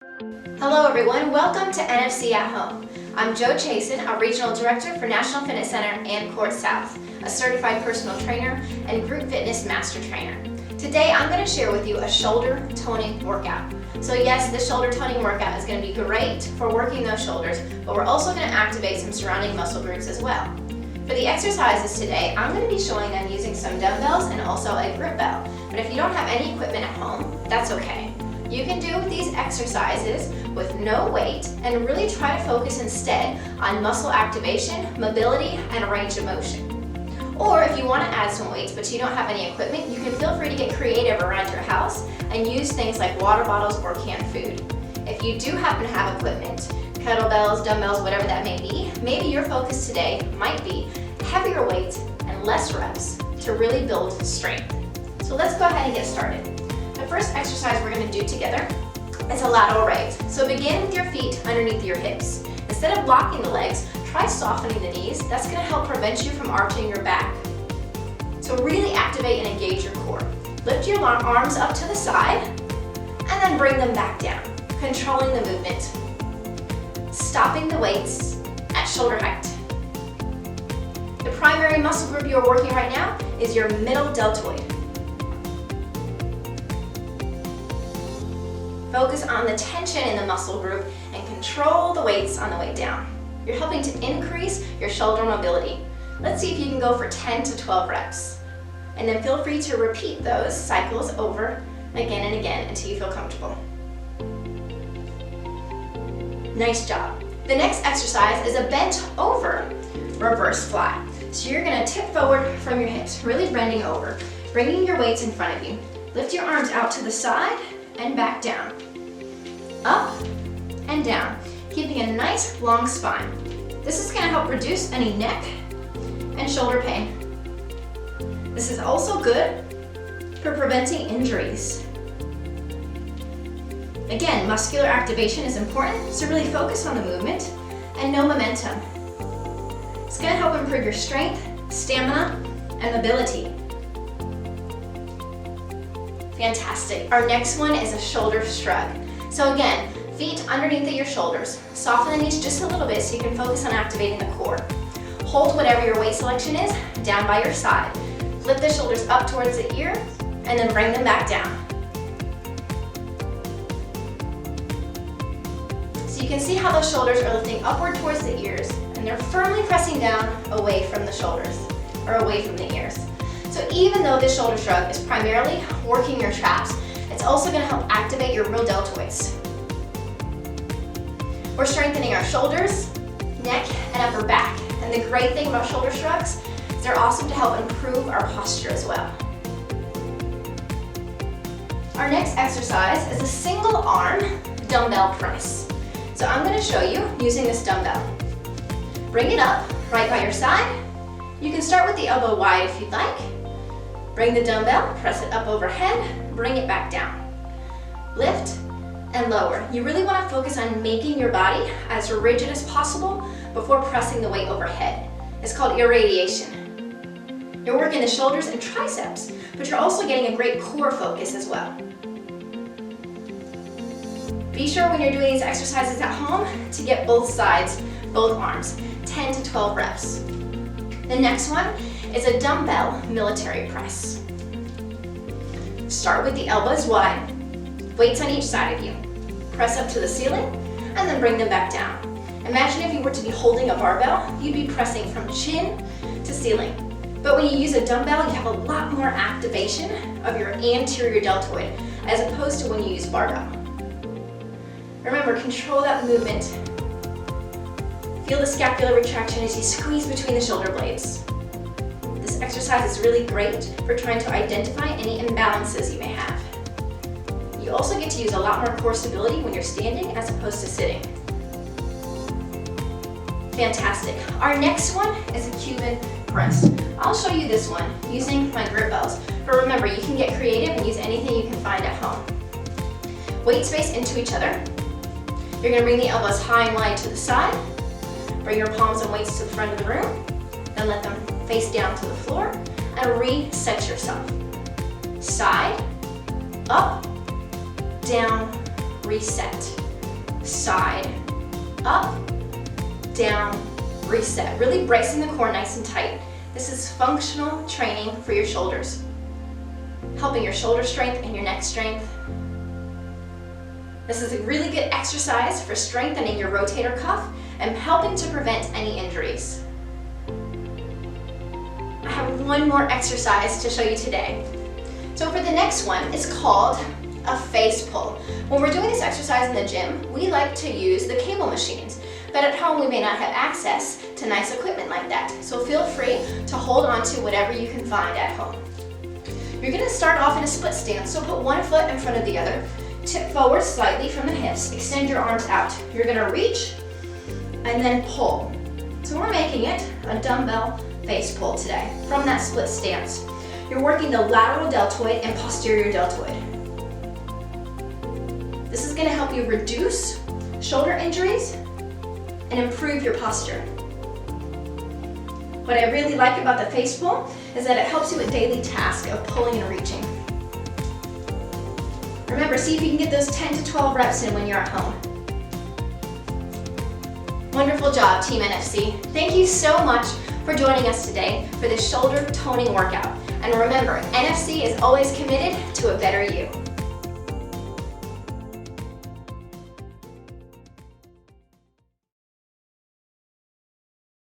Hello everyone, welcome to NFC at Home. I'm Jo Chason, a Regional Director for National Fitness Center and Court South, a certified personal trainer and group fitness master trainer. Today I'm going to share with you a shoulder toning workout. So yes, the shoulder toning workout is going to be great for working those shoulders, but we're also going to activate some surrounding muscle groups as well. For the exercises today, I'm going to be showing them using some dumbbells and also a grip bell. But if you don't have any equipment at home, that's okay. You can do these exercises with no weight and really try to focus instead on muscle activation, mobility, and range of motion. Or if you want to add some weights but you don't have any equipment, you can feel free to get creative around your house and use things like water bottles or canned food. If you do happen to have equipment, kettlebells, dumbbells, whatever that may be, maybe your focus today might be heavier weights and less reps to really build strength. So let's go ahead and get started. The first exercise we're going to do together is a lateral raise. So begin with your feet underneath your hips. Instead of blocking the legs, try softening the knees. That's going to help prevent you from arching your back. So really activate and engage your core. Lift your arms up to the side and then bring them back down, controlling the movement. Stopping the weights at shoulder height. The primary muscle group you're working right now is your middle deltoid. Focus on the tension in the muscle group and control the weights on the way down. You're helping to increase your shoulder mobility. Let's see if you can go for 10 to 12 reps. And then feel free to repeat those cycles over again and again until you feel comfortable. Nice job. The next exercise is a bent over reverse fly. So you're going to tip forward from your hips, really bending over, bringing your weights in front of you. Lift your arms out to the side and back down, up and down, keeping a nice long spine. This is going to help reduce any neck and shoulder pain. This is also good for preventing injuries. Again, muscular activation is important, so really focus on the movement and no momentum. It's going to help improve your strength, stamina, and mobility. Fantastic. Our next one is a shoulder shrug. So again, feet underneath your shoulders. Soften the knees just a little bit so you can focus on activating the core. Hold whatever your weight selection is down by your side. Flip the shoulders up towards the ear and then bring them back down. So you can see how those shoulders are lifting upward towards the ears and they're firmly pressing down away from the shoulders or away from the ears. So even though this shoulder shrug is primarily working your traps, it's also going to help activate your real deltoids. We're strengthening our shoulders, neck, and upper back. And the great thing about shoulder shrugs is they're awesome to help improve our posture as well. Our next exercise is a single arm dumbbell press. So I'm going to show you using this dumbbell. Bring it up right by your side. You can start with the elbow wide if you'd like. Bring the dumbbell, press it up overhead, bring it back down. Lift and lower. You really want to focus on making your body as rigid as possible before pressing the weight overhead. It's called irradiation. You're working the shoulders and triceps, but you're also getting a great core focus as well. Be sure when you're doing these exercises at home to get both sides, both arms, 10 to 12 reps. The next one is a dumbbell military press. Start with the elbows wide, weights on each side of you. Press up to the ceiling and then bring them back down. Imagine if you were to be holding a barbell, you'd be pressing from chin to ceiling. But when you use a dumbbell, you have a lot more activation of your anterior deltoid as opposed to when you use barbell. Remember, control that movement. Feel the scapular retraction as you squeeze between the shoulder blades. This exercise is really great for trying to identify any imbalances you may have. You also get to use a lot more core stability when you're standing as opposed to sitting. Fantastic. Our next one is a Cuban Press. I'll show you this one using my grip bells. But remember, you can get creative and use anything you can find at home. Weights face into each other. You're going to bring the elbows high and wide to the side. Bring your palms and weights to the front of the room. Then let them face down to the floor and reset yourself. Side, up, down, reset. side, up, down, reset. Really bracing the core nice and tight. This is functional training for your shoulders, helping your shoulder strength and your neck strength. This is a really good exercise for strengthening your rotator cuff and helping to prevent any injuries. I have one more exercise to show you today. So for the next one, it's called a face pull. When we're doing this exercise in the gym, we like to use the cable machines, but at home we may not have access to nice equipment like that. So feel free to hold on to whatever you can find at home. You're going to start off in a split stance, so put one foot in front of the other, tip forward slightly from the hips, extend your arms out. You're going to reach and then pull. So we're making it a dumbbell face pull today from that split stance. You're working the lateral deltoid and posterior deltoid. This is going to help you reduce shoulder injuries and improve your posture. What I really like about the face pull is that it helps you with daily task of pulling and reaching. Remember, see if you can get those 10 to 12 reps in when you're at home. Wonderful job, Team NFC. Thank you so much for joining us today for this shoulder toning workout. And remember, NFC is always committed to a better you.